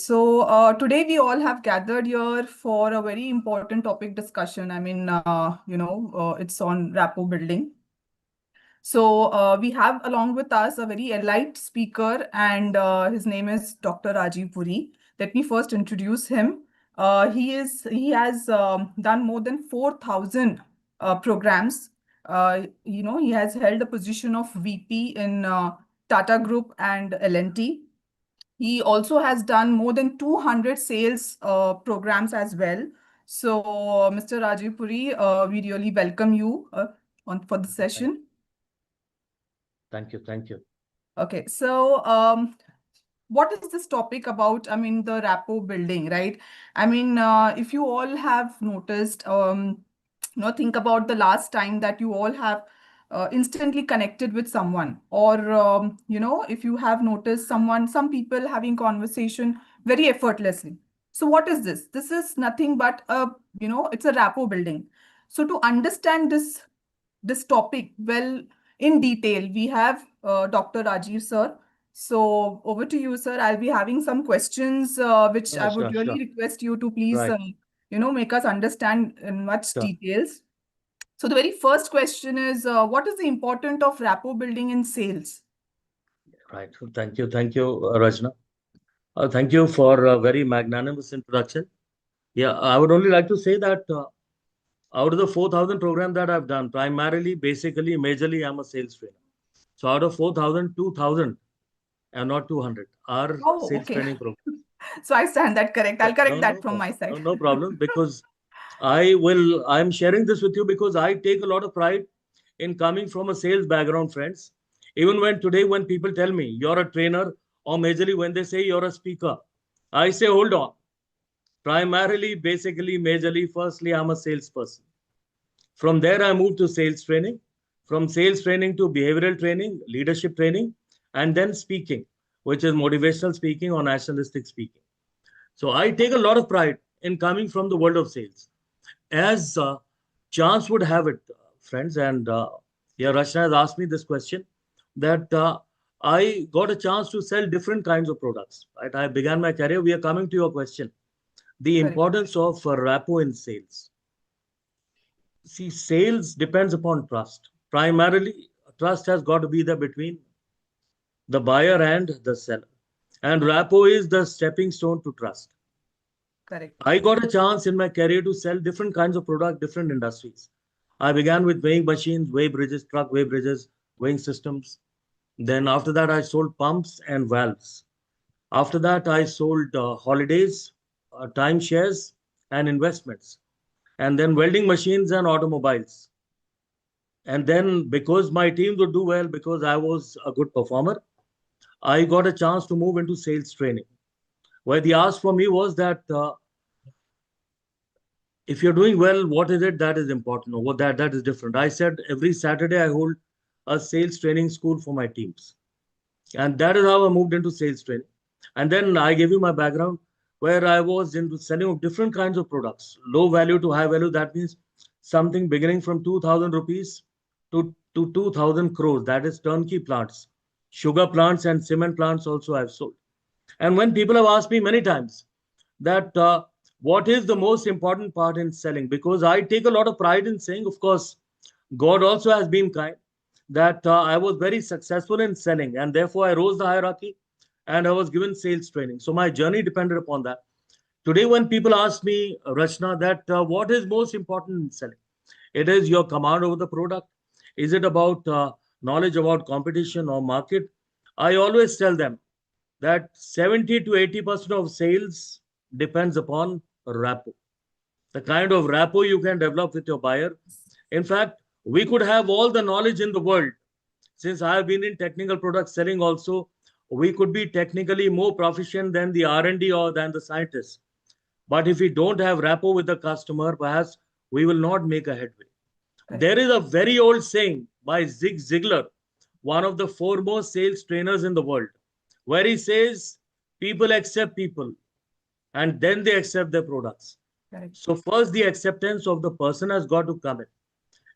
Today we all have gathered here for a very important topic discussion. It's on rapport building. We have along with us a very elite speaker, and his name is Dr. Rajiv Puri. Let me first introduce him. He has done more than 4,000 programs. He has held the position of VP in Tata Group and L&T. He also has done more than 200 sales programs as well. Mr. Rajiv Puri, we really welcome you for the session. Thank you. Thank you. Okay, what is this topic about? I mean, the rapport building, right? If you all have noticed, think about the last time that you all have instantly connected with someone, or if you have noticed some people having conversation very effortlessly. So what is this? This is nothing but it's a rapport building. So to understand this topic well in detail, we have Dr. Rajiv sir. So over to you, sir. I'll be having some questions which I would really Sure. request you to please, Right. make us understand in much Sure. details. So the very first question is, what is the importance of rapport building in sales? Right. Thank you. Thank you, Rajna. Thank you for a very magnanimous introduction. Yeah, I would only like to say that out of the 4,000 programs that I've done, primarily, basically, majorly, I'm a sales trainer. So out of 4,000, 2,000, and not 200, are Oh, sales okay. training programs. So I stand that correct. I'll correct that from my side. No problem, because I'm sharing this with you because I take a lot of pride in coming from a sales background, friends. Even when people tell me you're a trainer, or majorly when they say you're a speaker, I say, hold on. Primarily, basically, majorly, firstly, I'm a salesperson. From there, I moved to sales training. From sales training to behavioral training, leadership training, and then speaking, which is motivational speaking or nationalistic speaking. So I take a lot of pride in coming from the world of sales. As chance would have it, friends, and Rachna has asked me this question, that I got a chance to sell different kinds of products. Right? I began my career. We are coming to your question. The Correct. importance of rapport in sales. See, sales depends upon trust. Primarily, trust has got to be there between the buyer and the seller. And rapport is the stepping stone to trust. Correct. I got a chance in my career to sell different kinds of products, different industries. I began with weighing machines, weigh bridges, truck weigh bridges, weighing systems. Then after that, I sold pumps and valves. After that, I sold holidays, timeshares, and investments. And then welding machines and automobiles. And then because my team would do well, because I was a good performer, I got a chance to move into sales training. Where the ask for me was that if you're doing well, what is it that is important, or what that is different? I said every Saturday I hold a sales training school for my teams, and that is how I moved into sales training. And then I gave you my background, where I was into selling of different kinds of products, low value to high value. That means something beginning from 2,000 rupees to 2,000 crores. That is turnkey plants, sugar plants, and cement plants. Also, I've sold. And when people have asked me many times that what is the most important part in selling, because I take a lot of pride in saying, of course, God also has been kind, that I was very successful in selling, and therefore I rose the hierarchy and I was given sales training. So my journey depended upon that. Today, when people ask me, Rachna, that what is most important in selling, it is your command over the product. Is it about knowledge about competition or market? I always tell them that 70 to 80% of sales depends upon rapport, the kind of rapport you can develop with your buyer. In fact, we could have all the knowledge in the world. Since I have been in technical product selling also, we could be technically more proficient than the R&D or than the scientists. But if we don't have rapport with the customer, perhaps we will not make a headway. Correct. There is a very old saying by Zig Ziglar, one of the foremost sales trainers in the world, where he says, people accept people and then they accept their products. Correct. So first the acceptance of the person has got to come in,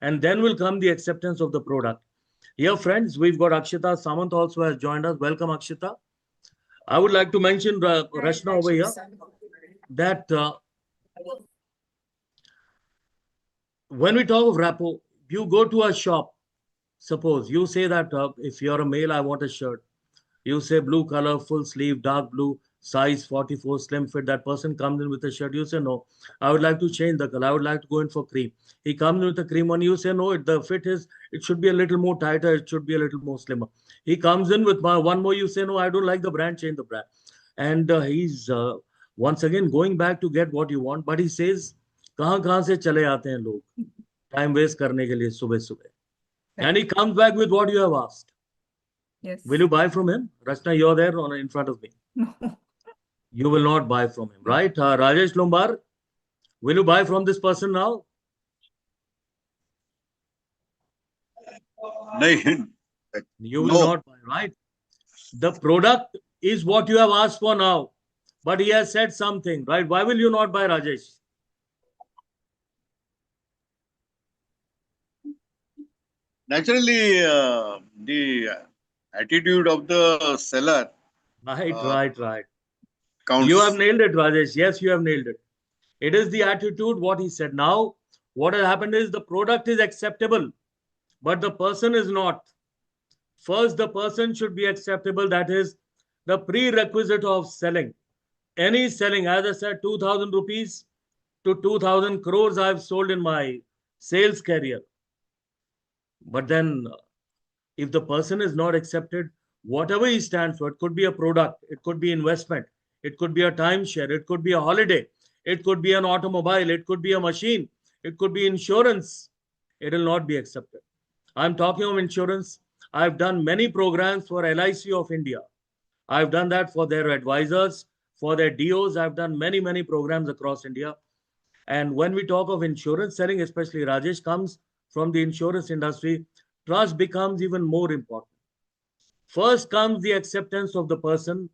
and then will come the acceptance of the product. Here, friends, we've got Akshita Samant also has joined us. Welcome, Akshita. I would like to mention, Rashna, over here, that when we talk of rapport, you go to a shop. Suppose you say that if you're a male, I want a shirt. You say blue color, full sleeve, dark blue, size 44, slim fit. That person comes in with a shirt. You say, no, I would like to change the color. I would like to go in for cream. He comes in with a cream on. You say, no, the fit is, it should be a little more tighter. It should be a little more slimmer. He comes in with one more. You say, no, I don't like the brand. Change the brand. And he's once again going back to get what you want. But he says, कहाँ कहाँ से चले आते हैं लोग time waste करने के लिए सुबह सुबह and he Correct. comes back with what you have asked. Will you Yes. buy from him? Rachna, you're there in front of me. No. You will not buy from him, right? Rajesh Lumbar, will you buy from this person now? नहीं. You will No. not buy, right? The product is what you have asked for now, but he has said something, right? Why will you not buy, Rajesh? Naturally, the attitude of the seller Right, uh, right, right. You have counts. nailed it, Rajesh. Yes, you have nailed it. It is the attitude, what he said. Now, what has happened is the product is acceptable, but the person is not. First, the person should be acceptable. That is the prerequisite of selling. Any selling, as I said, 2000 rupees to 2000 crores I've sold in my sales career. But then, if the person is not accepted, whatever he stands for, it could be a product, it could be investment, it could be a timeshare, it could be a holiday, it could be an automobile, it could be a machine, it could be insurance, it will not be accepted. I'm talking of insurance. I've done many programs for LIC of India. I've done that for their advisors, for their DOs. I've done many, many programs across India. And when we talk of insurance selling, especially Rajesh comes from the insurance industry, trust becomes even more important. First comes the acceptance of the person,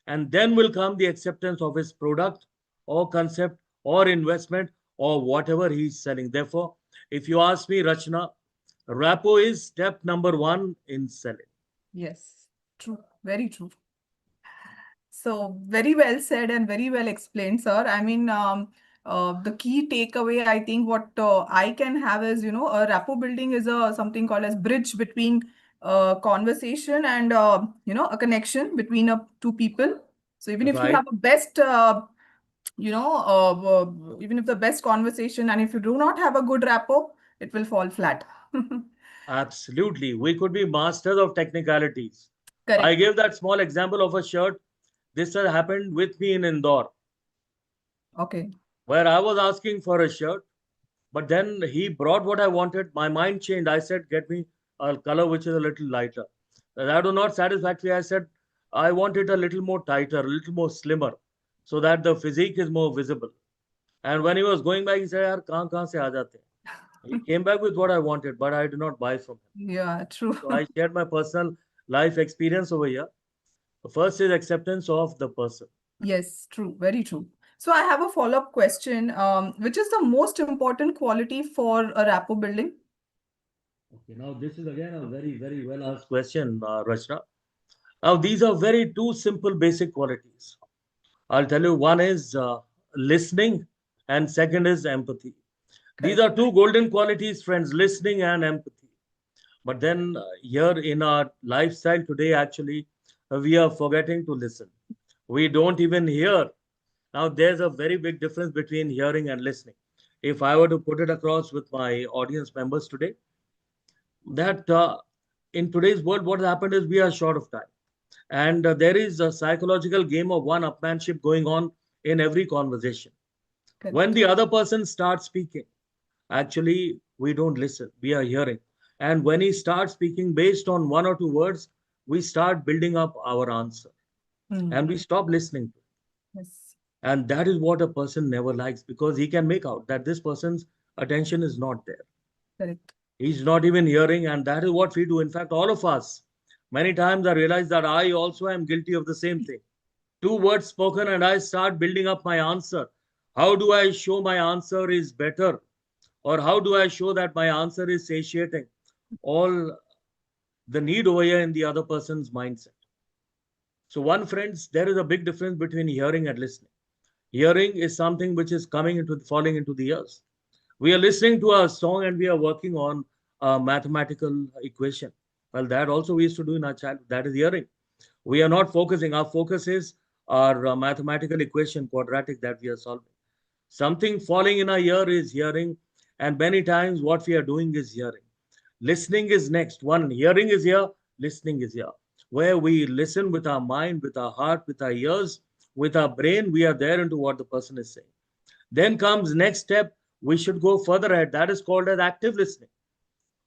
and then will come the acceptance of his product or concept or investment or whatever he's selling. Therefore, if you ask me, Rachna, Rapport is step number one in selling. Yes. True. Very true. So very well said and very well explained, sir. I mean, the key takeaway, I think, what I can have is, a rapport building is a something called as bridge between conversation and a connection between two people. So even if you Right? have a best, even if the best conversation, and if you do not have a good rapport, it will fall flat. Absolutely. We could be masters of technicalities. I Correct. gave that small example of a shirt. This has happened with me in Indore, Okay. where I was asking for a shirt. But then he brought what I wanted. My mind changed. I said, get me a color which is a little lighter. That was not satisfactory. I said, I want it a little more tighter, a little more slimmer, so that the physique is more visible. And when he was going back, he said, Yaar, kahan se aa jate hain?" He came back with what I wanted, but I did not buy from him. Yeah, true. So I shared my personal life experience over here. The first is acceptance of the person. Yes, true, very true. So I have a follow-up question. Which is the most important quality for a rapport building? Okay, now this is again a very, very well asked question, Rachna. Now, these are very two simple basic qualities. I'll tell you one is listening, and second is empathy. These Correct. are two golden qualities, friends, listening and empathy. But then, here in our lifestyle today, actually, we are forgetting to listen. We don't even hear. Now, there's a very big difference between hearing and listening. If I were to put it across with my audience members today, that in today's world, what happened is we are short of time. And there is a psychological game of one upmanship going on in every conversation. When Correct. the other person starts speaking, actually, we don't listen, we are hearing. And when he starts speaking based on one or two words, we start building up our answer and Hmm. we stop listening to it. Yes. And that is what a person never likes because he can make out that this person's attention is not there. Correct. He's not even hearing, and that is what we do. In fact, all of us. Many times I realize that I also am guilty of the same thing. Two words spoken, and I start building up my answer. How do I show my answer is better? Or how do I show that my answer is satiating? All the need over here in the other person's mindset. So, one, friends, there is a big difference between hearing and listening. Hearing is something which is falling into the ears. We are listening to a song and we are working on a mathematical equation. Well, that also we used to do in our childhood. That is hearing. We are not focusing. Our focus is our mathematical equation, quadratic, that we are solving. Something falling in our ear is hearing, and many times what we are doing is hearing. Listening is next. One, hearing is here, listening is here. Where we listen with our mind, with our heart, with our ears, with our brain, we are there into what the person is saying. Then comes next step, we should go further ahead. That is called as active listening.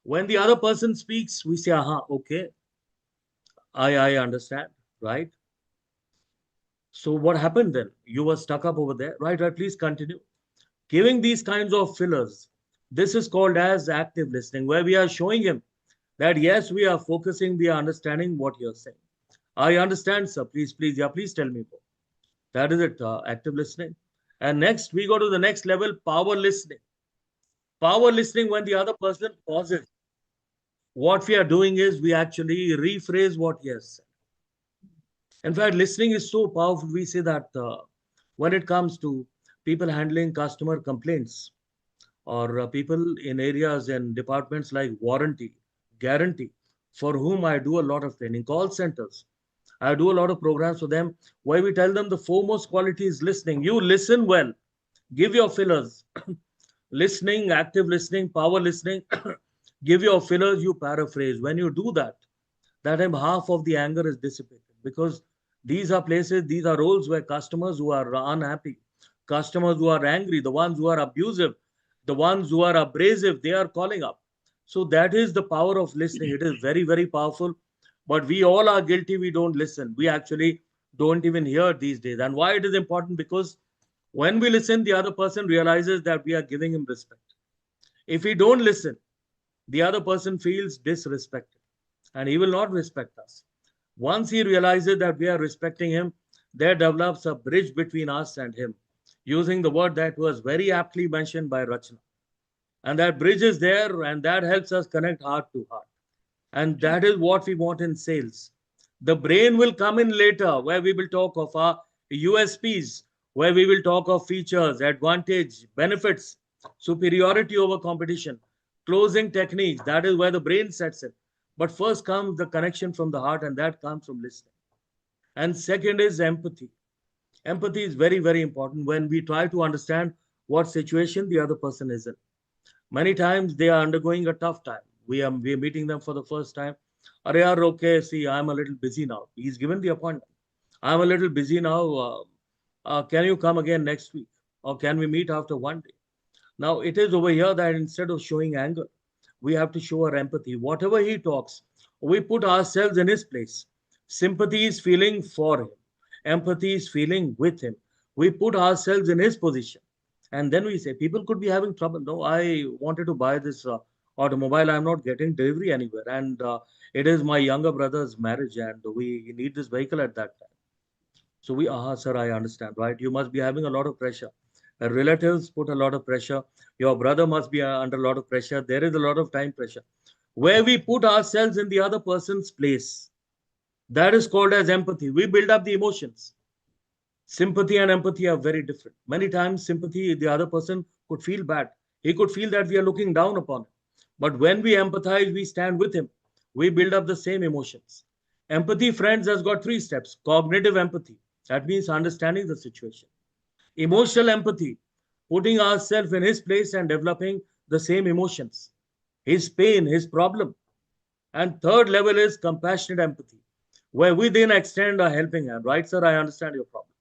When the other person speaks, we say, aha, okay, I understand, right? So what happened then? You were stuck up over there, right? Right, please continue. Giving these kinds of fillers, this is called as active listening, where we are showing him that yes, we are focusing, we are understanding what you're saying. I understand, sir. Please, yeah, please tell me more. That is it, active listening. And next, we go to the next level, power listening. Power listening, when the other person pauses, what we are doing is we actually rephrase what he has said. In fact, listening is so powerful. We say that when it comes to people handling customer complaints, or people in areas and departments like warranty, guarantee, for whom I do a lot of training, call centers. I do a lot of programs for them where we tell them the foremost quality is listening. You listen well, give your fillers. Listening, active listening, power listening, give your fillers, you paraphrase. When you do that, that time half of the anger is dissipated, because these are places, these are roles where customers who are unhappy, customers who are angry, the ones who are abusive, the ones who are abrasive, they are calling up. So that is the power of listening. It is very, very powerful. But we all are guilty. We don't listen. We actually don't even hear these days. And why it is important? Because when we listen, the other person realizes that we are giving him respect. If we don't listen, the other person feels disrespected and he will not respect us. Once he realizes that we are respecting him, there develops a bridge between us and him, using the word that was very aptly mentioned by Rachna. And that bridge is there, and that helps us connect heart to heart. And that is what we want in sales. The brain will come in later, where we will talk of our USPs, where we will talk of features, advantage, benefits, superiority over competition, closing techniques. That is where the brain sets in. But first comes the connection from the heart, and that comes from listening. And second is empathy. Empathy is very, very important when we try to understand what situation the other person is in. Many times they are undergoing a tough time. We are meeting them for the first time. Are yaar, okay, see, I'm a little busy now. He's given the appointment. I'm a little busy now. Can you come again next week? Or can we meet after one day? Now, it is over here that instead of showing anger, we have to show our empathy. Whatever he talks, we put ourselves in his place. Sympathy is feeling for him, empathy is feeling with him. We put ourselves in his position. And then we say, people could be having trouble. No, I wanted to buy this automobile. I'm not getting delivery anywhere. And it is my younger brother's marriage, and we need this vehicle at that time. So we, sir, I understand, right? You must be having a lot of pressure. Relatives put a lot of pressure. Your brother must be under a lot of pressure. There is a lot of time pressure. Where we put ourselves in the other person's place, that is called as empathy. We build up the emotions. Sympathy and empathy are very different. Many times, sympathy, the other person could feel bad. He could feel that we are looking down upon him. But when we empathize, we stand with him. We build up the same emotions. Empathy, friends, has got three steps. Cognitive empathy, that means understanding the situation. Emotional empathy, putting ourselves in his place and developing the same emotions, his pain, his problem. And third level is compassionate empathy, where we then extend a helping hand. Right, sir, I understand your problem.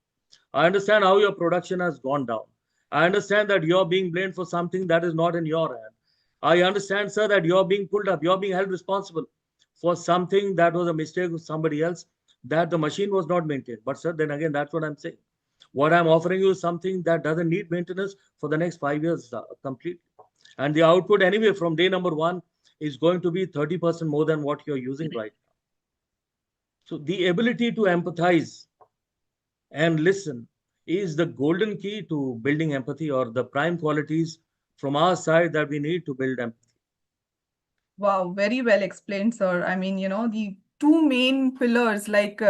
I understand how your production has gone down. I understand that you're being blamed for something that is not in your hand. I understand, sir, that you're being pulled up, you're being held responsible for something that was a mistake of somebody else, that the machine was not maintained. But, sir, then again, that's what I'm saying. What I'm offering you is something that doesn't need maintenance for the next 5 years completely. And the output, anyway, from day number one is going to be 30% more than what you're using right now. So, the ability to empathize and listen is the golden key to building empathy, or the prime qualities from our side that we need to build empathy. Wow, very well explained, sir. I mean, the two main pillars like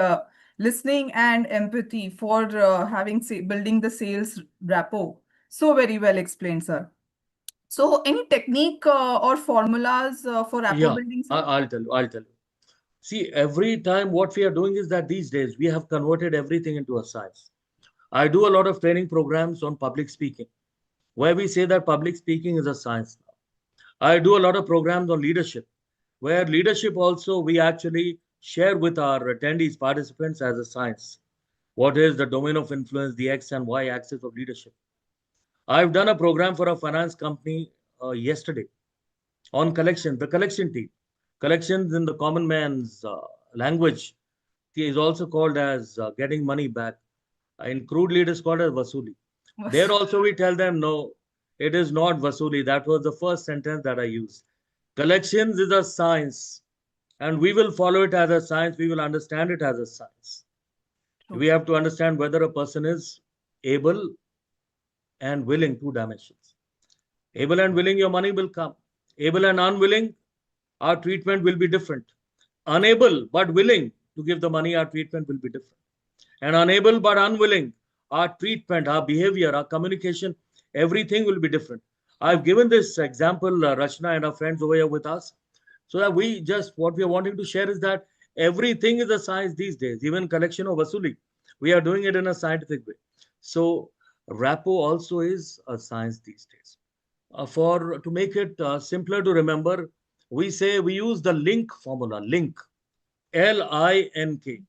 listening and empathy for building the sales rapport. So very well explained, sir. So, any technique or formulas for rapport Yeah, building, sir? I'll tell you. I'll tell you. See, every time what we are doing is that these days we have converted everything into a science. I do a lot of training programs on public speaking, where we say that public speaking is a science now. I do a lot of programs on leadership, where leadership also we actually share with our attendees, participants as a science. What is the domain of influence, the X and Y axis of leadership? I've done a program for a finance company yesterday on collection, the collection team. Collections in the common man's language is also called as getting money back. In crudely, it is called as vasuli. There also we tell them, no, it is not vasuli. That was the first sentence that I used. Collections is a science, and we will follow it as a science. We will understand it as a science. True. We have to understand whether a person is able and willing, two dimensions. Able and willing, your money will come. Able and unwilling, our treatment will be different. Unable but willing to give the money, our treatment will be different. And unable but unwilling, our treatment, our behavior, our communication, everything will be different. I've given this example, Rachna and our friends over here with us, so that we just, what we are wanting to share is that everything is a science these days, even collection of vasuli. We are doing it in a scientific way. So, Rapport also is a science these days. For to make it simpler to remember, we say we use the link formula, link, Link.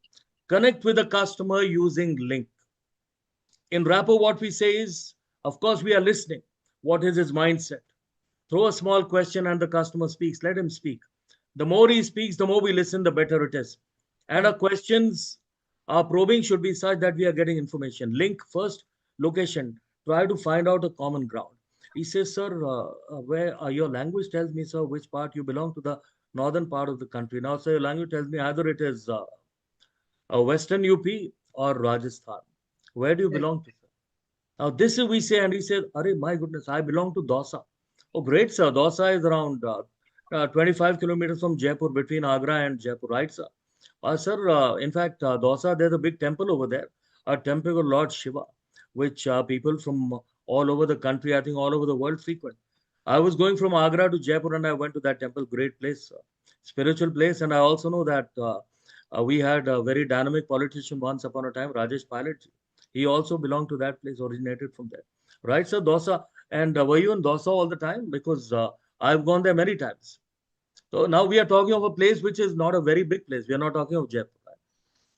Connect with the customer using link. In rapport, what we say is, of course, we are listening. What is his mindset? Throw a small question and the customer speaks. Let him speak. The more he speaks, the more we listen, the better it is. And our Correct. questions, our probing should be such that we are getting information. Link first, location. Try to find out a common ground. He says, sir, where your language tells me, sir, which part you belong to the northern part of the country. Now, sir, your language tells me either it is Western UP or Rajasthan. Where do you Correct. belong to, sir? Now, this is we say, and he said, Arey, my goodness, I belong to Dosa. Oh, great, sir. Dosa is around 25 kilometers from Jaipur, between Agra and Jaipur, right, sir? Sir, in fact, Dosa, there's a big temple over there, a temple of Lord Shiva, which people from all over the country, I think all over the world frequent. I was going from Agra to Jaipur and I went to that temple, great place, spiritual place. And I also know that we had a very dynamic politician once upon a time, Rajesh Pilot. He also belonged to that place, originated from there. Right, sir, Dosa. And were you in Dosa all the time? Because I've gone there many times. So now we are talking of a place which is not a very big place. We are not talking of Jaipur. Right?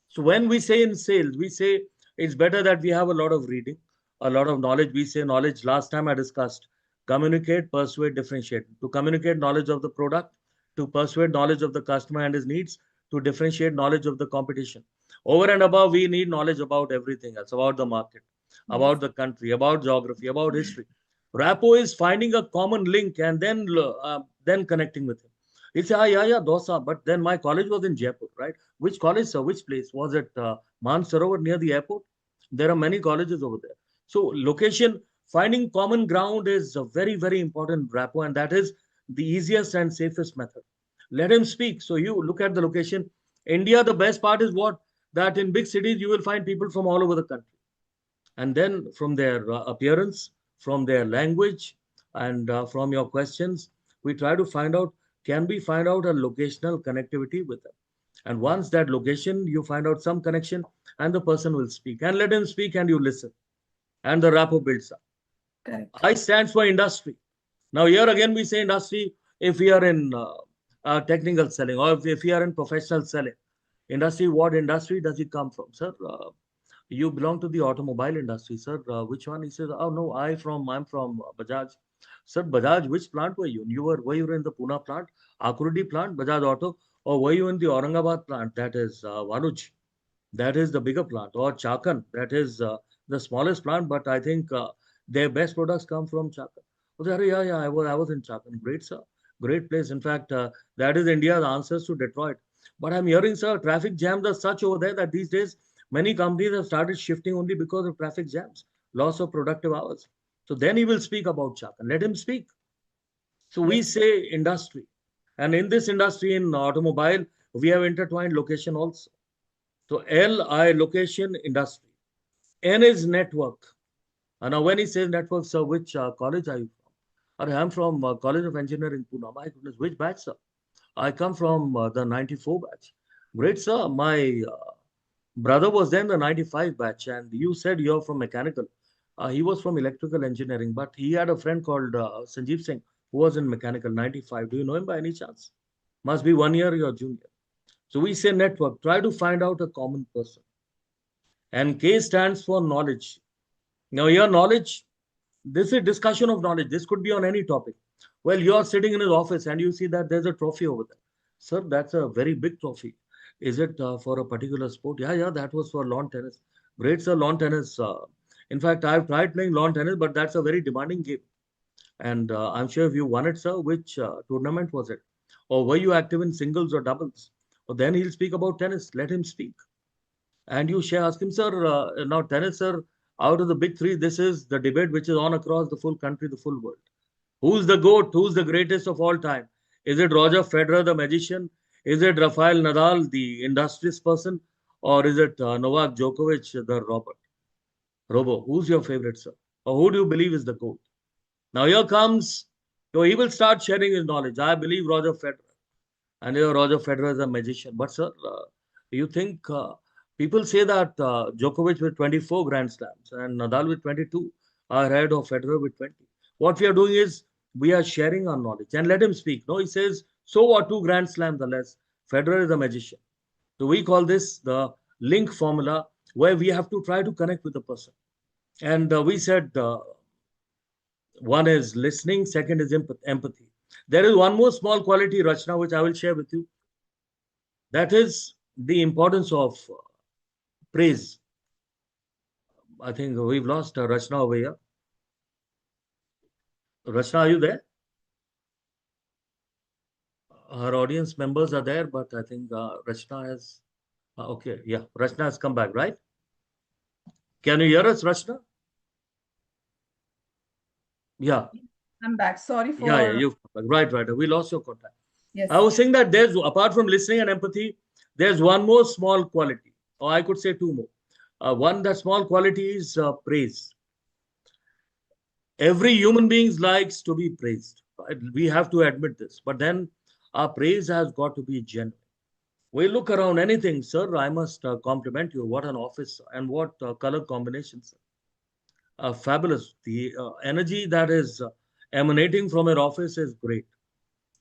So when we say in sales, we say it's better that we have a lot of reading, a lot of knowledge. We say knowledge. Last time I discussed communicate, persuade, differentiate. To communicate knowledge of the product, to persuade knowledge of the customer and his needs, to differentiate knowledge of the competition. Over and above, we need knowledge about everything else, about the market, Yes. about the country, about geography, about history. Rapport is finding a common link and then connecting with him. He'll say, ah, yeah, yeah, Dosa. But then my college was in Jaipur, right? Which college, sir? Which place? Was it Mansarovar near the airport? There are many colleges over there. So location, finding common ground is a very, very important rapport, and that is the easiest and safest method. Let him speak. So you look at the location. India, the best part is what? That in big cities, you will find people from all over the country. And then from their appearance, from their language, and from your questions, we try to find out, can we find out a locational connectivity with them? And once that location, you find out some connection, and the person will speak. And let him speak, and you listen. And the rapport builds up. Correct. I stands for industry. Now, here again, we say industry if we are in technical selling or if we are in professional selling. Industry, what industry does it come from, sir? You belong to the automobile industry, sir. Which one? He says, oh no, I'm from Bajaj. Sir, Bajaj, which plant were you? Were you in the Pune plant, Akurdi plant, Bajaj Auto, or were you in the Aurangabad plant? That is Waluj. That is the bigger plant, or Chakan. That is the smallest plant, but I think their best products come from Chakan. Oh, yeah, yeah, I was in Chakan. Great, sir. Great place. In fact, that is India's answers to Detroit. But I'm hearing, sir, traffic jams are such over there that these days many companies have started shifting only because of traffic jams, loss of productive hours. So then he will speak about Chakan. Let him speak. So we Yes. say industry. And in this industry, in automobile, we have intertwined location also. So L, I, location, industry. N is network. And now when he says network, sir, which college are you from? I'm from College of Engineering, Pune. My goodness, which batch, sir? I come from the 94 batch. Great, sir. My brother was then the 95 batch, and you said you're from mechanical. He was from electrical engineering, but he had a friend called Sanjeev Singh who was in mechanical 95. Do you know him by any chance? Must be 1 year your junior. So we say network. Try to find out a common person. And K stands for knowledge. Now, your knowledge, this is discussion of knowledge. This could be on any topic. Well, you're sitting in his office and you see that there's a trophy over there. Sir, that's a very big trophy. Is it for a particular sport? Yeah, yeah, that was for lawn tennis. Great, sir, lawn tennis. In fact, I've tried playing lawn tennis, but that's a very demanding game. And I'm sure if you won it, sir, which tournament was it? Or were you active in singles or doubles? Or then he'll speak about tennis. Let him speak. And you share, ask him, sir, now tennis, sir, out of the big three, this is the debate which is on across the full country, the full world. Who's the GOAT? Who's the greatest of all time? Is it Roger Federer, the magician? Is it Rafael Nadal, the industrious person? Or is it Novak Djokovic, the Robert? Robo, who's your favorite, sir? Or who do you believe is the GOAT? Now here comes, so he will start sharing his knowledge. I believe Roger Federer. And Roger Federer is a magician. But sir, you think people say that Djokovic with 24 Grand Slams and Nadal with 22 are ahead of Federer with 20. What we are doing is we are sharing our knowledge and let him speak. No, he says, so what, 2 Grand Slams are less. Federer is a magician. So we call this the link formula where we have to try to connect with the person. And we said one is listening, second is empathy. There is one more small quality, Rachna, which I will share with you. That is the importance of praise. I think we've lost Rachna over here. Rachna, are you there? Her audience members are there, but I think Rachna has. Okay, yeah, Rachna has come back, right? Can you hear us, Rachna? Yeah, I'm back. Sorry yeah, for, you've come back. Right. We lost your contact. I yes. was saying that there's, apart from listening and empathy, there's one more small quality, or I could say two more. One, that small quality is praise. Every human being likes to be praised. Right? We have to admit this. But then our praise has got to be genuine. We look around anything, sir. I must compliment you. What an office and what color combinations. Fabulous. The energy that is emanating from your office is great.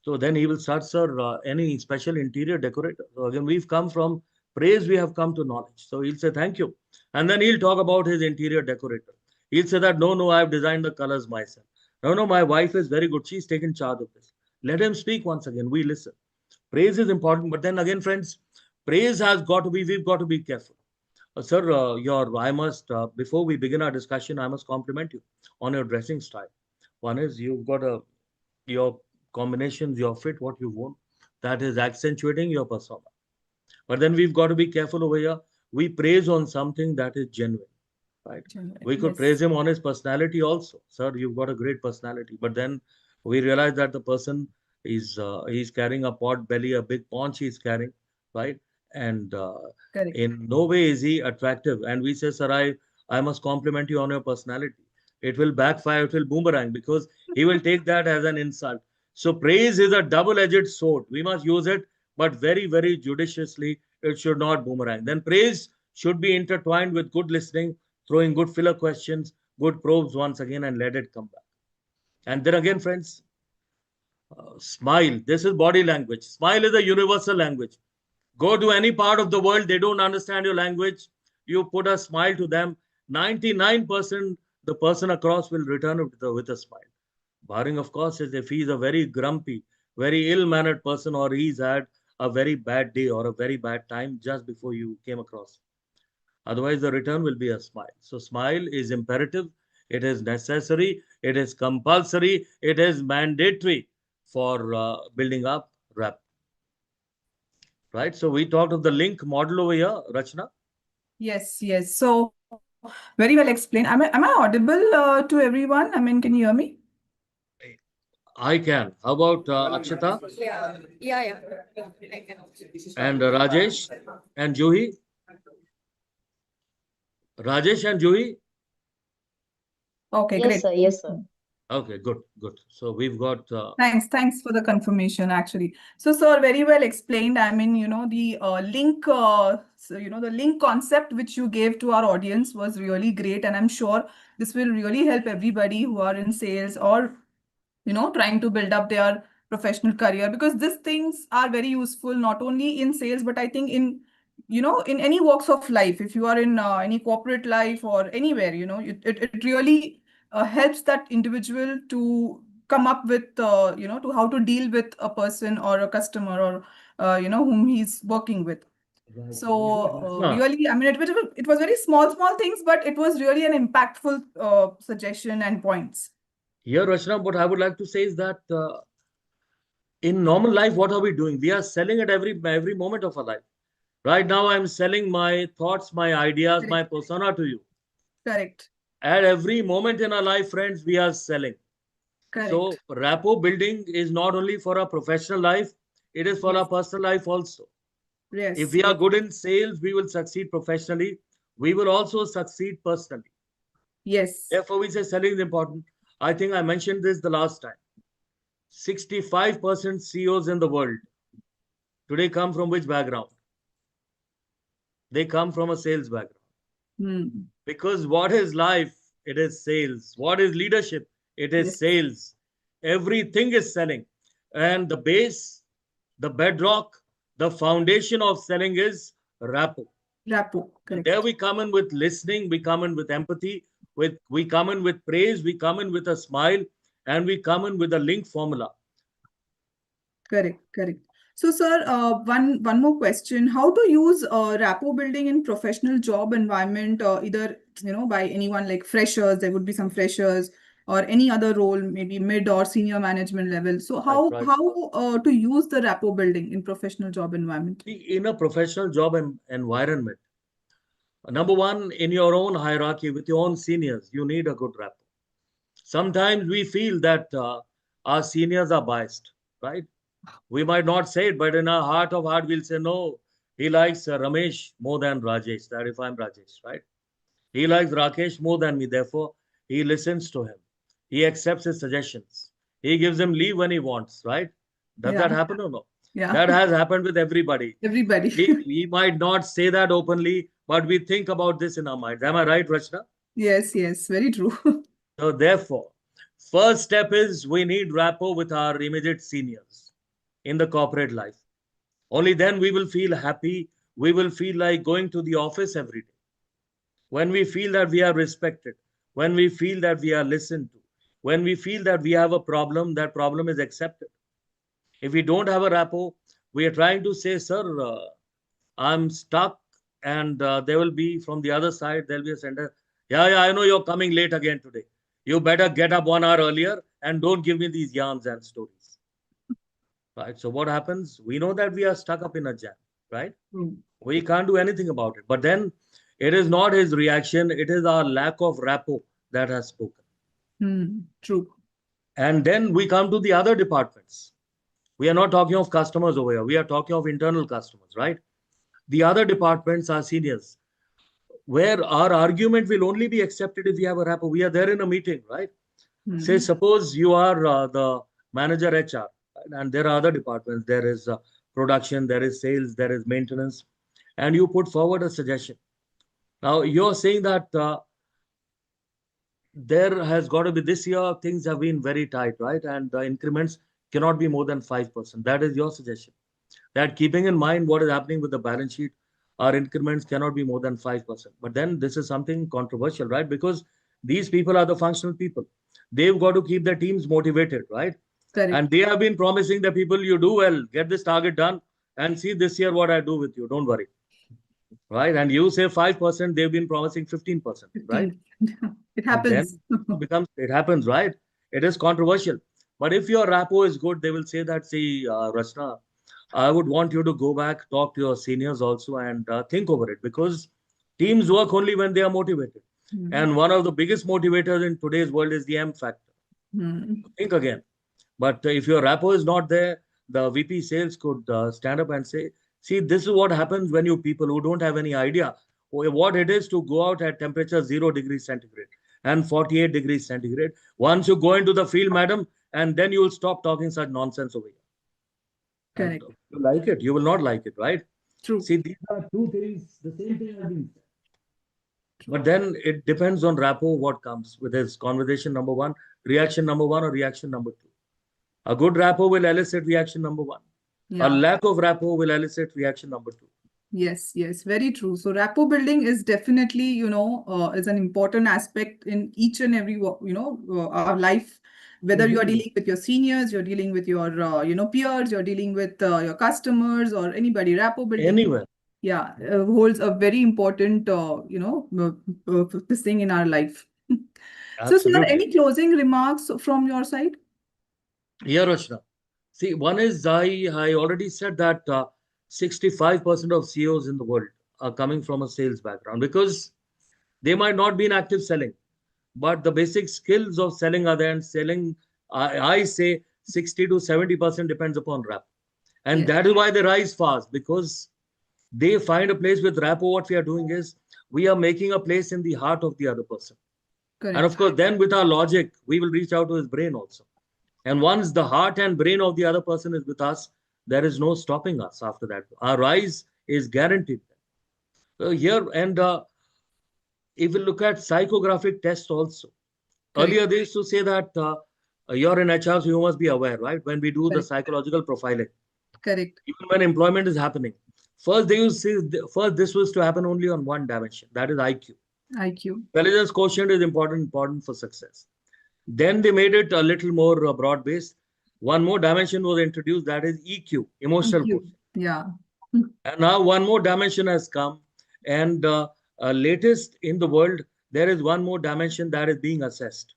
So then he will start, sir, any special interior decorator. So again, we've come from praise, we have come to knowledge. So he'll say, thank you. And then he'll talk about his interior decorator. He'll say that, no, I've designed the colors myself. No, my wife is very good. She's taken charge of this. Let him speak once again. We listen. Praise is important. But then again, friends, praise has got to be, we've got to be careful. Sir, I must, before we begin our discussion, I must compliment you on your dressing style. One is you've got your combinations, your fit, what you want, that is accentuating your persona. But then we've got to be careful over here. We praise on something that is genuine, right? We could praise Yes, him on his personality also. Sir, you've got a great personality. But then we realize that the person is he's carrying a pot belly, a big paunch he's carrying, right? And correct. in no way is he attractive. And we say, sir, I must compliment you on your personality. It will backfire, it will boomerang because he will take that as an insult. So praise is a double-edged sword. We must use it, but very judiciously. It should not boomerang. Then praise should be intertwined with good listening, throwing good filler questions, good probes once again, and let it come back. And then again, friends, smile. This is body language. Smile is a universal language. Go to any part of the world, they don't understand your language. You put a smile to them. 99% the person across will return with a smile. Barring, of course, is if he's a very grumpy, very ill-mannered person, or he's had a very bad day or a very bad time just before you came across. Otherwise, the return will be a smile. So, smile is imperative, it is necessary, it is compulsory, it is mandatory for building up rep. Right? So, we talked of the link model over here, Rachna. Yes. So very well explained. Am I audible to everyone? I mean, can you hear me? I can. How about Akshata Yeah, yeah. I can. and Rajesh and Juhi? Rajesh and Juhi? Okay, Yes, great. sir. Yes, sir. Okay, good, good. So we've got Thanks for the confirmation, actually. So, sir, very well explained. I mean, the the link concept which you gave to our audience was really great, and I'm sure this will really help everybody who are in sales or trying to build up their professional career, because these things are very useful not only in sales, but I think in any walks of life. If you are in any corporate life or anywhere, it really helps that individual to come up with to how to deal with a person or a customer, or whom he's working with. right. So Rachna, really, I mean, it was very small things, but it was really an impactful suggestion and points. here, Rachna, what I would like to say is that in normal life, what are we doing? We are selling at every moment of our life. Right now, I'm selling my thoughts, my ideas, my Correct. persona to you. Correct. At every moment in our life, friends, we are selling. So, Correct. rapport building is not only for our professional life, it is for our Yes. personal life also. If Yes. we are Yes. good in sales, we will succeed professionally. We will also succeed personally. Yes. Therefore, we say selling is important. I think I mentioned this the last time. 65% CEOs in the world today come from which background? They come from a sales background. Hmm. Because what is life? It is sales. What is leadership? It is Yes. sales. Everything is selling. And the base, the bedrock, the foundation of selling is rapport. Rapport. And there Correct. we come in with listening, we come in with empathy, we come in with praise, we come in with a smile, and we come in with a link formula. Correct. Correct. So, sir, one more question: how to use rapport building in professional job environment? Either by anyone like freshers, there would be some freshers, or any other role, maybe mid or senior management level. So, Right, how right. how to use the rapport building in professional job environment? In a professional job environment, number one, in your own hierarchy with your own seniors, you need a good rapport. Sometimes we feel that our seniors are biased, right? We might not say it, but in our heart of heart, we'll say, no, he likes Ramesh more than Rajesh, that if I'm Rajesh, right? He likes Rakesh more than me, therefore, he listens to him. He accepts his suggestions. He gives him leave when he wants, right? Does that Yeah. happen or no? Yeah. That has happened with everybody. Everybody. We might not say that openly, but we think about this in our minds. Am I right, Rachna? Yes. Yes. Very true. So, therefore, first step is we need rapport with our immediate seniors in the corporate life. Only then we will feel happy. We will feel like going to the office every day. When we feel that we are respected, when we feel that we are listened to, when we feel that we have a problem, that problem is accepted. If we don't have a rapport, we are trying to say, sir, I'm stuck, and there will be from the other side, there'll be a sender. Yeah, yeah, I know you're coming late again today. You better get up 1 hour earlier and don't give me these yarns and stories. Right. So what happens? We know that we are stuck up in a jam, right? Hmm. We can't do anything about it. But then it is not his reaction, it is our lack of rapport that has spoken. True. And then we come to the other departments. We are not talking of customers over here. We are talking of internal customers, right? The other departments are seniors, where our argument will only be accepted if we have a rapport. We are there in a meeting, right? Say, Hmm. suppose you are the manager HR, right? And there are other departments. There is production, there is sales, there is maintenance, and you put forward a suggestion. Now you're saying that there has got to be this year things have been very tight, right? And the increments cannot be more than 5%. That is your suggestion. That keeping in mind what is happening with the balance sheet, our increments cannot be more than 5%. But then this is something controversial, right? Because these people are the functional people. They've got to keep their teams motivated, right? And Correct. they have been promising the people, you do well, get this target done, and see this year what I do with you. Don't worry, right? And you say 5%, they've been promising 15%, right? 15. It And then happens. it happens, right? It is controversial. But if your rapport is good, they will say that, see, Rachna, I would want you to go back, talk to your seniors also, and think over it, because teams work only when they are motivated. Hmm. And one of the biggest motivators in today's world is the M factor. Hmm. Think again. But if your rapport is not there, the VP sales could stand up and say, see, this is what happens when you people who don't have any idea what it is to go out at temperature 0 degrees centigrade and 48 degrees centigrade. Once you go into the field, madam, and then you will stop talking such nonsense over here. And Correct. you like it, you will not like it, right? True. See, these are two things, the same thing has been said. True. But then it depends on rapport what comes with his conversation number one, or reaction number two. A good rapport will elicit reaction number one. A Yeah. lack of rapport will elicit reaction number two. Yes, yes, very true. So rapport building is definitely, is an important aspect in each and every, our life. Whether you are dealing with your seniors, you're dealing with your, peers, you're dealing with your customers or anybody, rapport building, Anywhere. yeah, holds a very important, this thing in our life. So, sir, Absolutely. any closing remarks from your side? Yeah, Rachna. See, one is I already said that 65% of CEOs in the world are coming from a sales background because they might not be in active selling, but the basic skills of selling are there. And selling, I say 60 to 70% depends upon rap. And Yes, that is why they rise fast, because they find a place with rapport. What we are doing is we are making a place in the heart of the other person. And correct, of course, then with our logic, we will reach out to his brain also. And once the heart and brain of the other person is with us, there is no stopping us after that. Our rise is guaranteed. Here, and if we look at psychographic tests also, correct, earlier they used to say that you're in HR, so you must be aware, right? When we do the correct, psychological profiling, correct. even when employment is happening, first they used to say, first this was to happen only on one dimension, that is IQ. IQ, Intelligence quotient is important for success. Then they made it a little more broad based. One more dimension was introduced, that is EQ, emotional EQ, quotient. yeah. And now one more dimension has come. And latest in the world, there is one more dimension that is being assessed.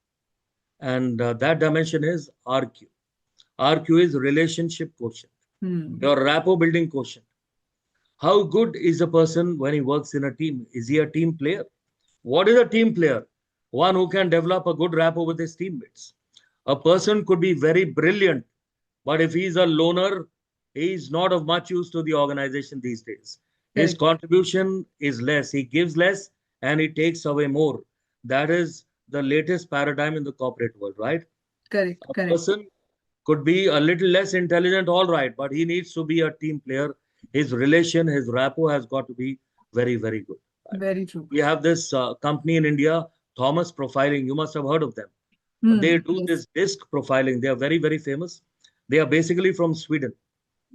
And that dimension is RQ. RQ is relationship quotient, your rapport building quotient. How good is a person when he works in a team? Is he a team player? What is a team player? One who can develop a good rapport with his teammates. A person could be very brilliant, but if he's a loner, he is not of much use to the organization these days. His Correct, contribution is less. He gives less and he takes away more. That is the latest paradigm in the corporate world, right? correct, A correct. person could be a little less intelligent, all right, but he needs to be a team player. His relation, his rapport has got to be very, very good. Right? Very true. We have this company in India, Thomas Profiling. You must have heard of them. They do Yes. this disc profiling. They are very, very famous. They are basically from Sweden.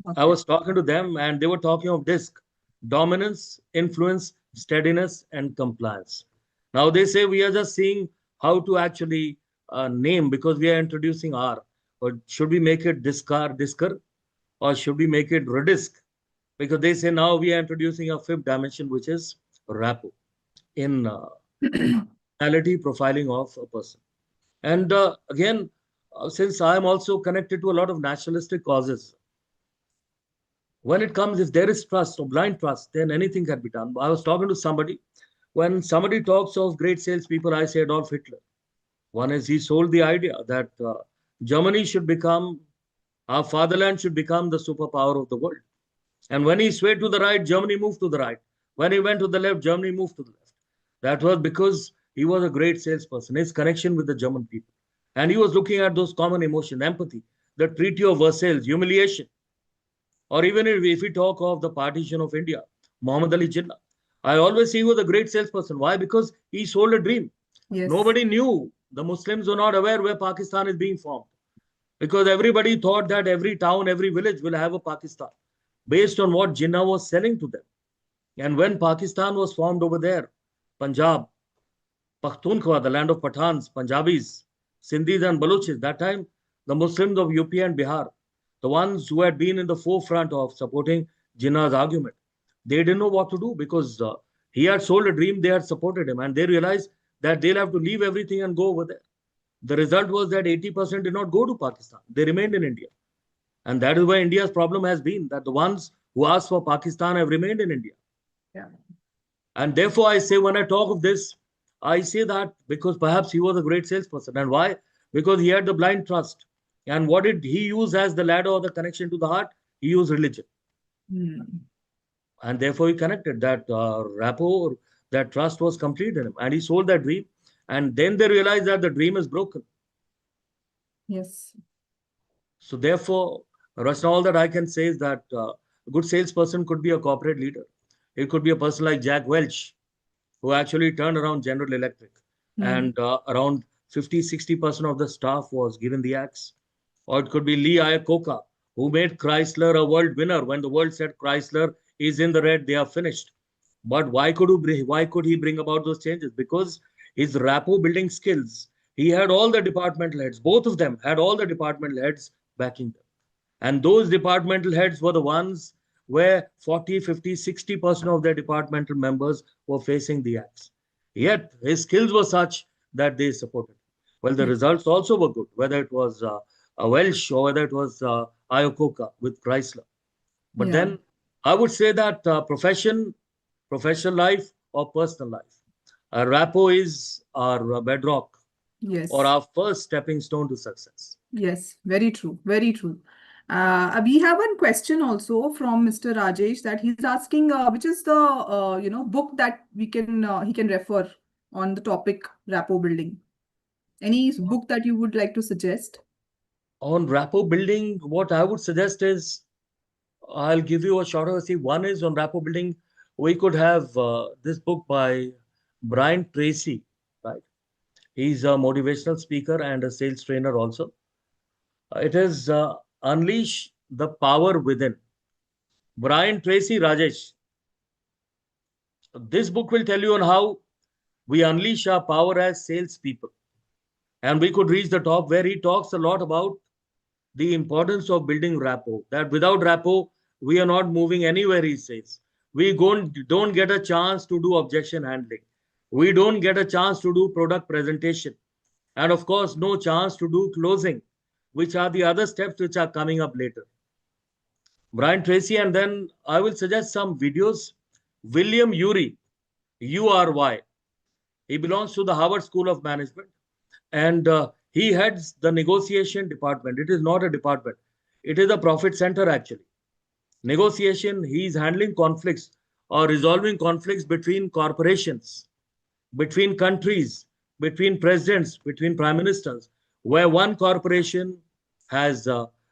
I Okay. was talking to them and they were talking of disc dominance, influence, steadiness, and compliance. Now they say we are just seeing how to actually name because we are introducing R. But should we make it discar, or should we make it redisc? Because they say now we are introducing a fifth dimension, which is rapport in personality profiling of a person. And again, since I am also connected to a lot of nationalistic causes, when it comes, if there is trust or blind trust, then anything can be done. I was talking to somebody. When somebody talks of great salespeople, I say Adolf Hitler. One is he sold the idea that Germany should become, our fatherland should become the superpower of the world. And when he swayed to the right, Germany moved to the right. When he went to the left, Germany moved to the left. That was because he was a great salesperson, his connection with the German people. And he was looking at those common emotions, empathy, the Treaty of Versailles, humiliation. Or even if we talk of the partition of India, Muhammad Ali Jinnah, I always say he was a great salesperson. Why? Because he sold a dream. Yes. Nobody knew. The Muslims were not aware where Pakistan is being formed. Because everybody thought that every town, every village will have a Pakistan based on what Jinnah was selling to them. And when Pakistan was formed over there, Punjab, Pakhtunkhwa, the land of Pathans, Punjabis, Sindhis and Baluchis, that time the Muslims of UP and Bihar, the ones who had been in the forefront of supporting Jinnah's argument, they didn't know what to do because he had sold a dream, they had supported him, and they realized that they'll have to leave everything and go over there. The result was that 80% did not go to Pakistan. They remained in India. And that is why India's problem has been that the ones who asked for Pakistan have remained in India. Yeah. And therefore, I say when I talk of this, I say that because perhaps he was a great salesperson. And why? Because he had the blind trust. And what did he use as the ladder or the connection to the heart? He used religion. And therefore, he connected that rapport, that trust was complete in him. And he sold that dream. And then they realized that the dream is broken. Yes. So therefore, Rachna, all that I can say is that a good salesperson could be a corporate leader. It could be a person like Jack Welch, who actually turned around General Electric. Hmm. And around 50-60% of the staff was given the axe. Or it could be Lee Iacocca, who made Chrysler a world winner when the world said Chrysler is in the red, they are finished. But why could he bring about those changes? Because his rapport building skills, he had all the departmental heads, both of them had all the departmental heads backing them. And those departmental heads were the ones where 40, 50, 60% of their departmental members were facing the axe. Yet his skills were such that they supported. Well, the Yeah. results also were good, whether it was a Welsh or whether it was Iacocca with Chrysler. But Yeah. then I would say that professional life or personal life, rapport is our bedrock or Yes. our first stepping stone to success. Yes, very true, very true. We have one question also from Mr. Rajesh that he's asking, which is the book that we can he can refer on the topic rapport building. Any book that you would like to suggest? On rapport building, what I would suggest is I'll give you a short overview. One is on rapport building. We could have this book by Brian Tracy, right? He's a motivational speaker and a sales trainer also. It is Unleash the Power Within. Brian Tracy, Rajesh. This book will tell you on how we unleash our power as salespeople. And we could reach the top where he talks a lot about the importance of building rapport. That without rapport, we are not moving anywhere, he says. We don't get a chance to do objection handling. We don't get a chance to do product presentation. And of course, no chance to do closing, which are the other steps which are coming up later. Brian Tracy, and then I will suggest some videos. William Ury, URY. He belongs to the Harvard School of Management and he heads the negotiation department. It is not a department, it is a profit center actually. Negotiation, he is handling conflicts or resolving conflicts between corporations, between countries, between presidents, between prime ministers, where one corporation has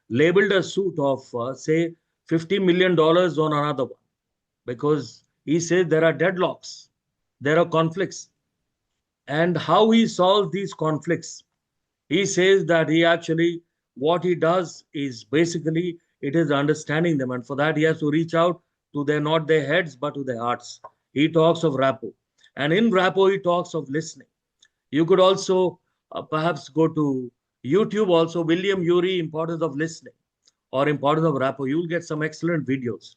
labeled a suit of, say, $50 million on another one because he says there are deadlocks, there are conflicts. And how he solves these conflicts, he says that he actually, what he does is basically, it is understanding them. And for that, he has to reach out to their, not their heads, but to their hearts. He talks of rapport. And in rapport, he talks of listening. You could also perhaps go to YouTube also, William Ury, Importance of Listening or Importance of Rapport. You'll get some excellent videos.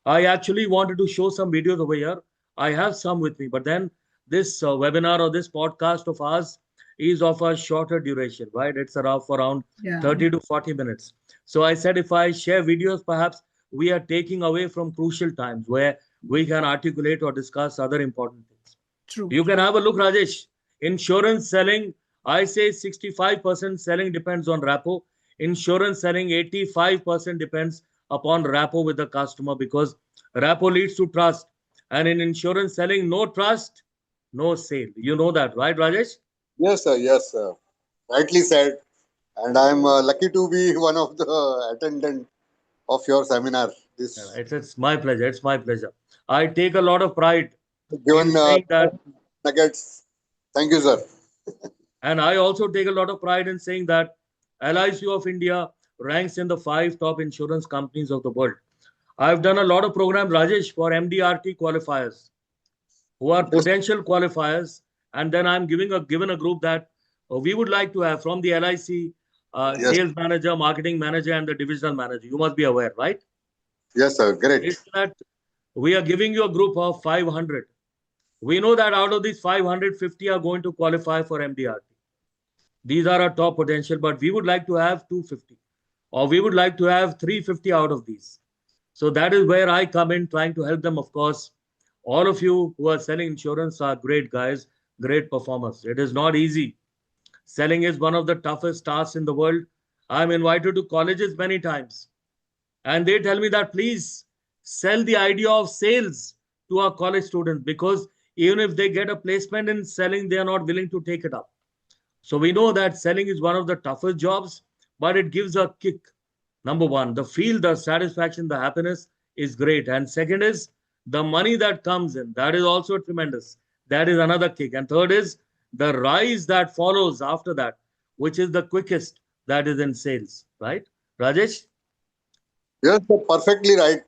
I actually wanted to show some videos over here. I have some with me, but then this webinar or this podcast of ours is of a shorter duration, right? It's around Yeah, 30 to 40 minutes. So I said if I share videos, perhaps we are taking away from crucial times where we can articulate or discuss other important things. true. You can have a look, Rajesh. Insurance selling, I say 65% selling depends on rapport. Insurance selling, 85% depends upon rapport with the customer because rapport leads to trust. And in insurance selling, no trust, no sale. You know that, right, Rajesh? Yes, sir. Yes, sir. Rightly said. And I'm lucky to be one of the attendant of your seminar. Yeah, This it's my pleasure. It's my pleasure. I take a lot of pride in given saying that, nuggets. Thank you, sir. and I also take a lot of pride in saying that LIC of India ranks in the 5 top insurance companies of the world. I've done a lot of programs, Rajesh, for MDRT qualifiers who are Yes, potential qualifiers. And then I'm given a group that we would like to have from the LIC yes, sales manager, marketing manager, and the divisional manager. You must be aware, right? yes, sir. Great. It's that we are giving you a group of 500. We know that out of these 550 are going to qualify for MDRT. These are our top potential, but we would like to have 250 or we would like to have 350 out of these. So that is where I come in trying to help them. Of course, all of you who are selling insurance are great guys, great performers. It is not easy. Selling is one of the toughest tasks in the world. I'm invited to colleges many times and they tell me that please sell the idea of sales to our college students, because even if they get a placement in selling, they are not willing to take it up. So we know that selling is one of the toughest jobs, but it gives a kick. Number one, the feel, the satisfaction, the happiness is great. And second is the money that comes in. That is also tremendous. That is another kick. And third is the rise that follows after that, which is the quickest, that is in sales, right? Rajesh? Yes, sir, perfectly right.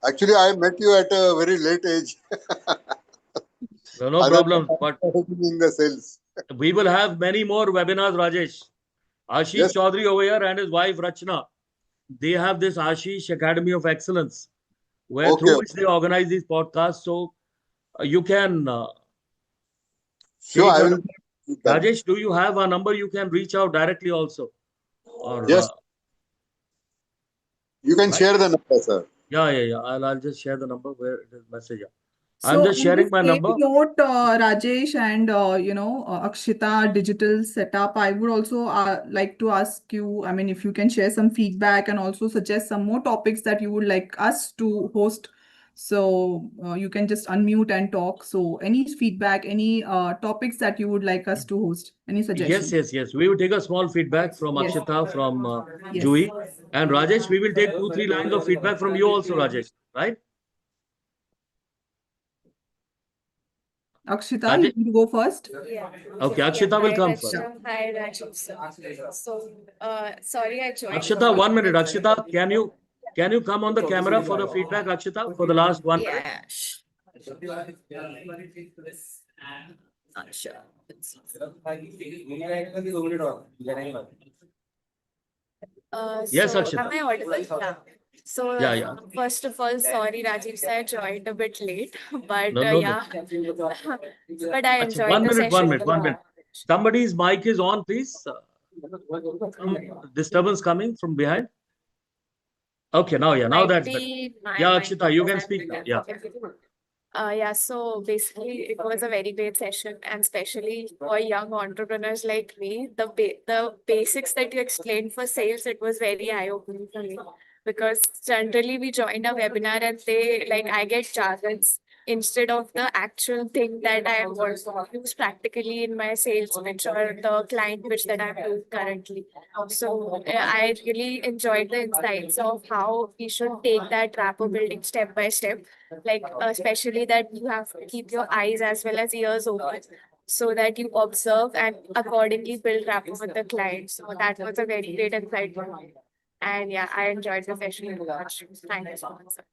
Actually, I met you at a very late age. No, no Other problem. But in the sales. we will have many more webinars, Rajesh. Ashish Yes. Chaudhary over here and his wife Rachna, they have this Ashish Academy of Excellence, where Okay. through which they organize these podcasts. So you can Sure, take I the will number. do that. Rajesh, do you have a number? You can reach out directly also, or Yes, you can right? share the number, sir. Yeah, yeah, yeah. I'll just share the number where it is message. Yeah. I'm So just on the sharing my same number. note, Rajesh and Akshita digital setup, I would also like to ask you, I mean, if you can share some feedback and also suggest some more topics that you would like us to host. So you can just unmute and talk. So any feedback, any topics that you would like us to host, any Yes, suggestion? yes, yes. We will take a small feedback from Yes. Akshita, from Yes. Jui, and Rajesh. We will take 2, 3 lines of feedback from you also, Rajesh. Right? Akshita, you Rajesh. want to go first? Yeah. Okay, Yeah. Akshita will Hi, come first. Yeah. Rachna. Hi, Rajiv sir. So, sorry I joined a Akshita, bit 1 minute. late. Akshita, can you come on the camera for the feedback, Akshita, for the last 1 minute? Yeah. Not sure. Yes, So am Akshita. I audible? Yeah. So, Yeah, yeah. first of all, sorry, Rajiv sir, I joined a bit late, but No, no, no. yeah, but I Achha, enjoyed one the minute, one session. minute, 1 minute. Somebody's mic is on, please. Some disturbance coming from behind. Okay, now, yeah, now Might that's better. be my Yeah, mic. Akshita, you can speak now. Yeah. Yeah, so basically it was a very great session, and especially for young entrepreneurs like me, the basics that you explained for sales, it was very eye-opening for me, because generally we join a webinar and they like I get jargons instead of the actual thing that I want to use practically in my sales pitch or the client pitch that I'm doing currently. So I really enjoyed the insights of how we should take that rapport building step by step, like especially that you have to keep your eyes as well as ears open so that you observe and accordingly build rapport with the client. So that was a very great insight for me. And yeah, I enjoyed the session very much. Thank you so much, sir.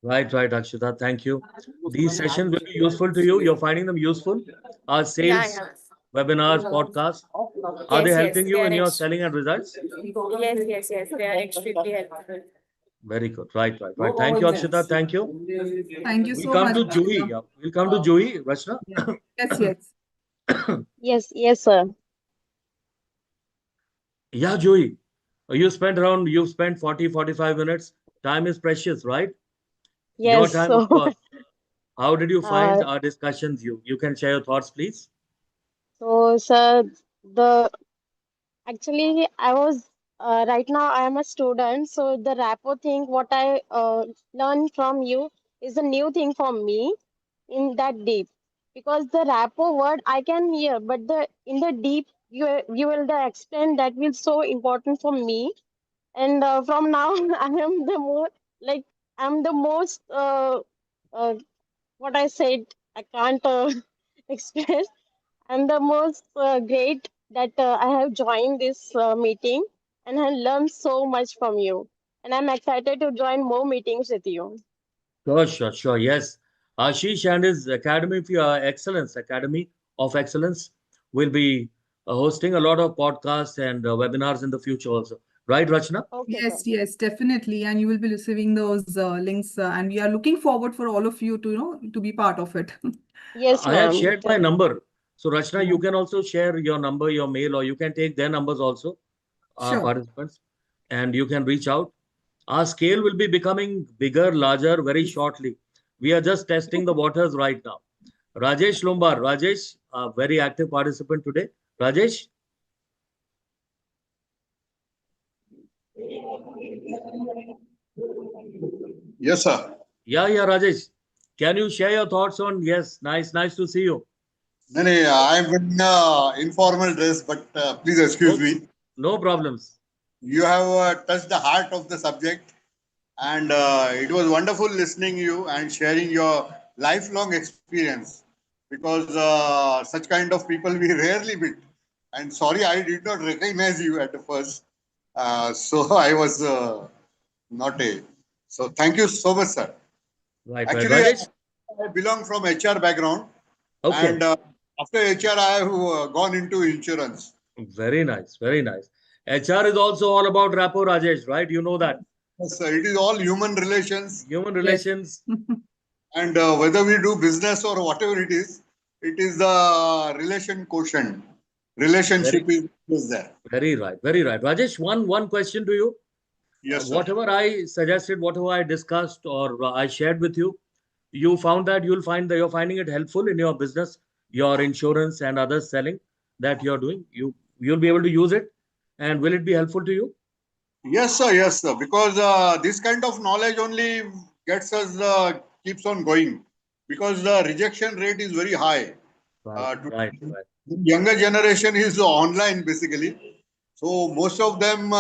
Right, right, Akshita. Thank you. These sessions will be useful to you. You're finding them useful. Our Yeah, sales yeah. webinars, podcasts, are they Yes, yes, helping they you are in your selling and results? yes, yes, yes, they are extremely helpful. Very good. Right, right, right. Thank you, Akshita. Thank you. Thank you We'll so come much, to Juhi. Akshita. Yeah. We'll come to Juhi, Rachna. Yeah. Yes, yes. Yes, yes, sir. Yeah, Juhi. You've spent 40, 45 minutes. Time is precious, right? Your Yes, time, of so course. How did you find uh, our discussions? You can share your thoughts, please. sir, the actually I was right now I am a student, so the rapport thing what I learned from you is a new thing for me in that deep, because the rapport word I can hear, but the in the deep you will the explain that will so important for me, and from now I am the more like I'm the most uh, what I said I can't express. I'm the most great that I have joined this meeting and I learned so much from you. And I'm excited to join more meetings with you. Sure, sure, sure. Yes. Ashish and his Academy of Excellence will be hosting a lot of podcasts and webinars in the future also. Right, Rachna? Okay, sir. Yes, yes, definitely. And you will be receiving those links, and we are looking forward for all of you to, to be part of it. Yes, I have ma'am. shared my number. So, Rachna, you can also share your number, your mail, or you can take their numbers also, Sure. participants, and you can reach out. Our scale will be becoming bigger, larger very shortly. We are just testing the waters right now. Rajesh Lumbar. Rajesh, a very active participant today. Rajesh, Yes, sir. Yeah, Rajesh. Can you share your thoughts on? Yes, nice to see you. No, no, I'm in informal dress, but please excuse No, me. no problems. You have touched the heart of the subject, and it was wonderful listening you and sharing your lifelong experience. Because such kind of people we rarely meet. And sorry, I did not recognize you at the first. So I was not a. So thank you so much, sir. Right. Actually, Rajesh? I belong from HR background, and Okay. after HR, I have gone into insurance. Very nice. Very nice. HR is also all about rapport, Rajesh, right? You know that. Yes, sir, it is all human relations, Human Yes. relations. and whether we do business or whatever it is the relation quotient. Very, Relationship is there. very right. Very right. Rajesh, one question to you. Yes, sir. Whatever I suggested, whatever I discussed or I shared with you, you found that you're finding it helpful in your business, your insurance and other selling that you're doing. You'll be able to use it, and will it be helpful to you? Yes, sir. Yes, sir. Because this kind of knowledge only gets us keeps on going. Because the rejection rate is very high. Right, right, Today, right, the younger generation is online basically. So most of them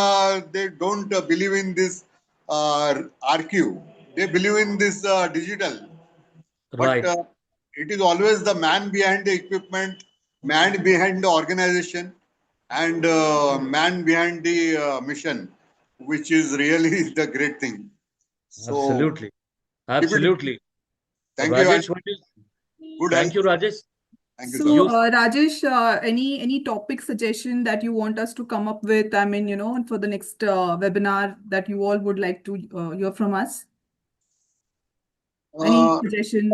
they don't believe in this RQ. They believe in this digital. But right. it is always the man behind the equipment, man behind the organization, and man behind the mission, which is really the great thing. So Absolutely, keep it. absolutely. Thank you and Rajesh, what is? good Thank health. you, Rajesh. Thank you, So, sir. You Rajesh, any topic suggestion that you want us to come up with? I mean, for the next webinar that you all would like to hear from us. Any Uh, suggestion?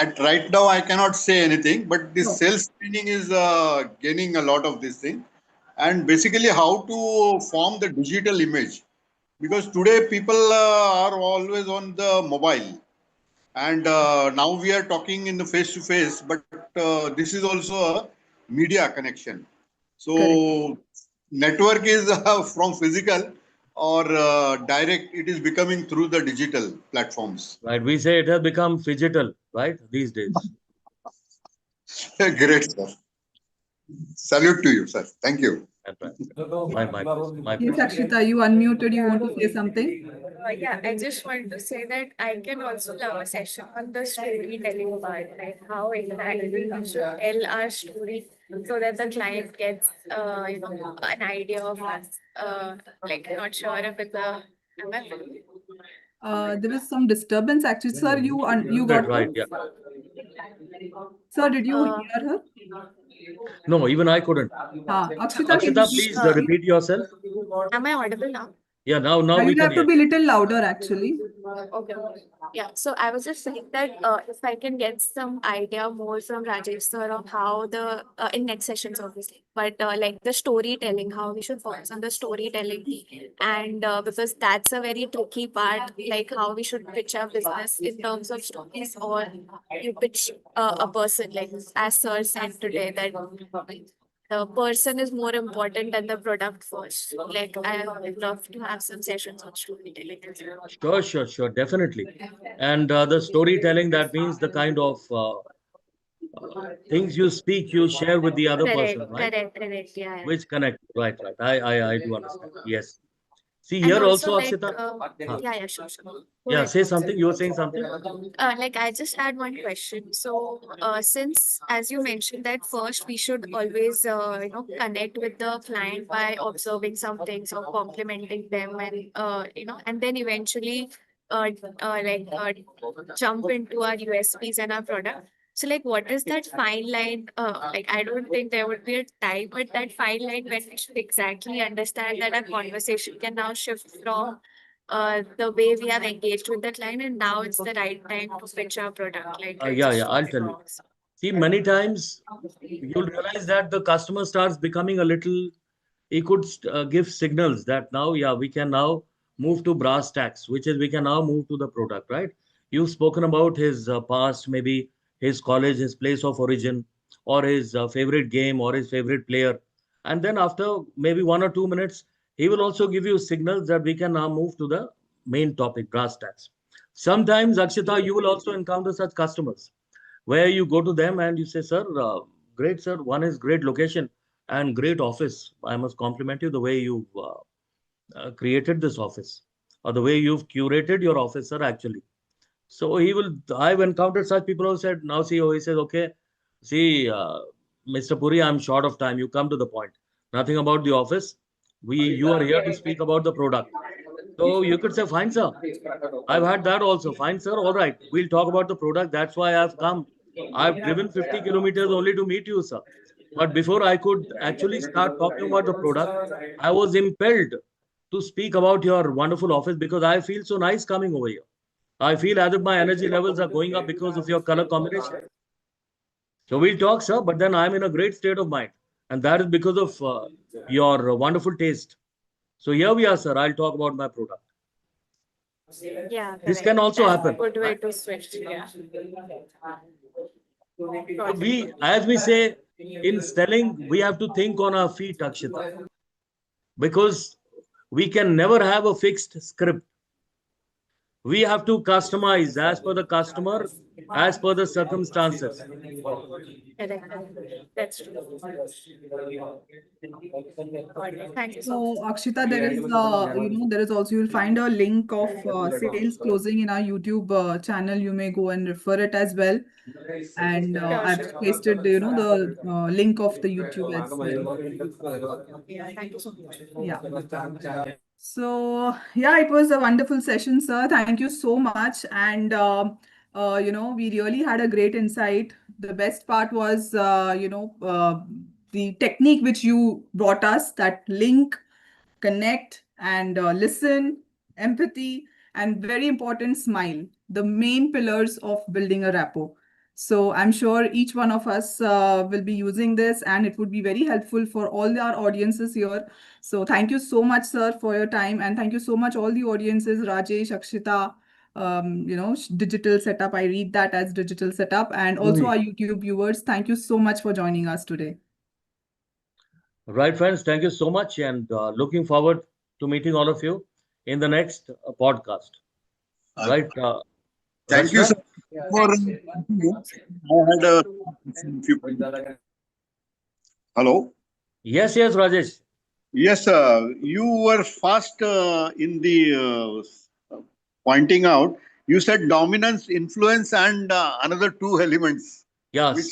at right now, I cannot say anything, but this No. sales training is gaining a lot of this thing, and basically how to form the digital image, because today people are always on the mobile. And now we are talking in the face to face, but this is also a media connection. Correct. So network is from physical or direct. It is becoming through the digital platforms. right? We say it has become digital, right? These days. Great, sir. Salute to you, sir. Thank you. Right, right. My pleasure. My Yes, pleasure. Akshita, you unmuted. You want to say something? Yeah, I just want to say that I can also love a session on the storytelling part, like how exactly we should tell our story so that the client gets, an idea of us. Like not sure if it's a. Am I right? There was some disturbance actually. Sir, you got Muted, her? right? Yeah. Sir, did you Uh, hear her? No, even I couldn't. Akshita, can you Akshita, please? please repeat yourself. am I audible now? Yeah, now we You'll can have to hear be you. little louder actually. Okay. Yeah. So I was just saying that if I can get some idea more from Rajesh sir of how the in next sessions obviously, but like the storytelling, how we should focus on the storytelling, and because that's a very tricky part, like how we should pitch our business in terms of stories, or you pitch a person like as sir said today that the person is more important than the product first. Like I would love to have some sessions on storytelling as well. Sure, definitely. And the storytelling, that means the kind of things you speak, you share with the other person, right? Correct. Yeah, yeah. Which connect. Right. I do understand. Yes. See And here also also, like, Akshita. Huh. yeah, sure. Go Yeah, ahead. say something. You were saying something. Like I just had one question. So, since as you mentioned that first we should always, connect with the client by observing some things or complimenting them, and and then eventually, uh, like jump into our USPs and our product. So, like, what is that fine line? Like, I don't think there would be a time, but that fine line when we should exactly understand that our conversation can now shift from the way we have engaged with the client, and now it's the right time to pitch our product. Like, I Yeah, just I'll wanted tell to you. ask. See, many times you'll realize that the customer starts becoming a little, he could give signals that now, yeah, we can now move to brass tacks, which is we can now move to the product, right? You've spoken about his past, maybe his college, his place of origin, or his favorite game, or his favorite player. And then after maybe 1 or 2 minutes, he will also give you signals that we can now move to the main topic, brass tacks. Sometimes, Akshita, you will also encounter such customers where you go to them and you say, sir, great, sir. One is great location and great office. I must compliment you the way you've created this office or the way you've curated your office, sir, actually. So I've encountered such people who said, now see, he says, okay, see, Mr. Puri, I'm short of time. You come to the point. Nothing about the office. You are here to speak about the product. So you could say, fine, sir. I've had that also. Fine, sir. All right. We'll talk about the product. That's why I've come. I've driven 50 kilometers only to meet you, sir. But before I could actually start talking about the product, I was impelled to speak about your wonderful office because I feel so nice coming over here. I feel as if my energy levels are going up because of your color combination. So we'll talk, sir, but then I'm in a great state of mind. And that is because of your wonderful taste. So here we are, sir. I'll talk about my product. Yeah, This correct. can also That's a happen. good way to switch. Yeah. So as we say in selling, we have to think on our feet, Akshita, because we can never have a fixed script. We have to customize as per the customer, as per the circumstances. Correct. That's true. Got it. Thank you so much. So, Akshita, there is, there is also, you'll find a link of sales closing in our YouTube channel. You may go and refer it as well. And Sure, I've sure. pasted, the link of the YouTube as well. Yeah, thank you so much. Yeah. So, yeah, it was a wonderful session, sir. Thank you so much. And, we really had a great insight. The best part was, the technique which you brought us, that link, connect, and listen, empathy, and very important, smile, the main pillars of building a rapport. So I'm sure each one of us will be using this, and it would be very helpful for all our audiences here. So thank you so much, sir, for your time, and thank you so much, all the audiences, Rajesh, Akshita, digital setup. I read that as digital setup, and also our YouTube viewers. Thank you so much for joining us today. Right, friends. Thank you so much. And looking forward to meeting all of you in the next podcast. Right. Thank you, Rachna? sir, for. I had a few. Hello. Yes, Rajesh. Yes, sir. You were fast in the pointing out. You said dominance, influence, and another two elements, Yes. which